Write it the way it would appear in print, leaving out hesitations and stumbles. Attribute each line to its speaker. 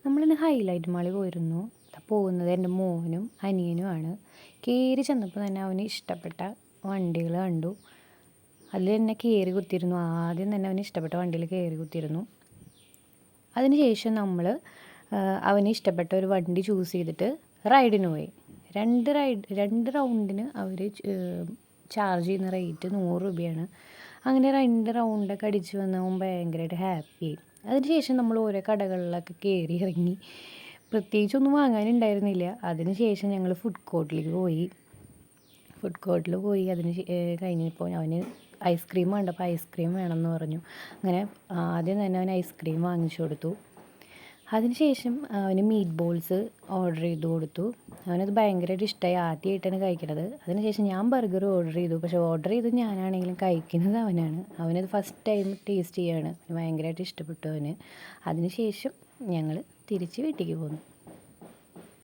Speaker 1: നമ്മളിന്ന് ഹൈലൈറ്റ് മാളിൽ പോയിരുന്നു. പോകുന്നത് എൻ്റെ മോനും അനിയനുമാണ്. കയറി ചെന്നപ്പോൾ തന്നെ അവന് ഇഷ്ടപ്പെട്ട വണ്ടികൾ കണ്ടു. അതിൽ തന്നെ കയറി കുത്തിയിരുന്നു. ആദ്യം തന്നെ അവന് ഇഷ്ടപ്പെട്ട വണ്ടിയിൽ കയറി കുത്തിയിരുന്നു. അതിനുശേഷം നമ്മൾ അവന് ഇഷ്ടപ്പെട്ട ഒരു വണ്ടി ചൂസ് ചെയ്തിട്ട് റൈഡിന് പോയി. രണ്ട് റൗണ്ടിന് അവർ ചാർജ് ചെയ്യുന്ന റേറ്റ് 100 രൂപയാണ്. അങ്ങനെ 2 റൗണ്ടൊക്കെ അടിച്ച് വന്ന് അവൻ ഭയങ്കരമായിട്ട് ഹാപ്പിയായി. അതിനുശേഷം നമ്മൾ ഓരോ കടകളിലൊക്കെ കയറി ഇറങ്ങി. പ്രത്യേകിച്ചൊന്നും വാങ്ങാനുണ്ടായിരുന്നില്ല. അതിനുശേഷം ഞങ്ങൾ ഫുഡ് കോർട്ടിൽ പോയി അതിന് കഴിഞ്ഞപ്പോൾ അവന് ഐസ്ക്രീം കണ്ടപ്പോൾ ഐസ്ക്രീം വേണമെന്ന് പറഞ്ഞു. അങ്ങനെ ആദ്യം തന്നെ അവന് ഐസ്ക്രീം വാങ്ങിച്ചു കൊടുത്തു. അതിനുശേഷം അവന് മീറ്റ് ബോൾസ് ഓർഡർ ചെയ്ത് കൊടുത്തു. അവനത് ഭയങ്കരമായിട്ട് ഇഷ്ടമായി. ആദ്യമായിട്ടാണ് കഴിക്കുന്നത്. അതിനുശേഷം ഞാൻ ബർഗർ ഓർഡർ ചെയ്തു. പക്ഷേ ഓർഡർ ചെയ്ത് ഞാനാണെങ്കിലും കഴിക്കുന്നത് അവനാണ്. അവനത് ഫസ്റ്റ് ടൈം ടേസ്റ്റ് ചെയ്യാണ്. ഭയങ്കരമായിട്ട് ഇഷ്ടപ്പെട്ടു അവന്. അതിനുശേഷം ഞങ്ങൾ തിരിച്ച് വീട്ടിലേക്ക് പോന്നു.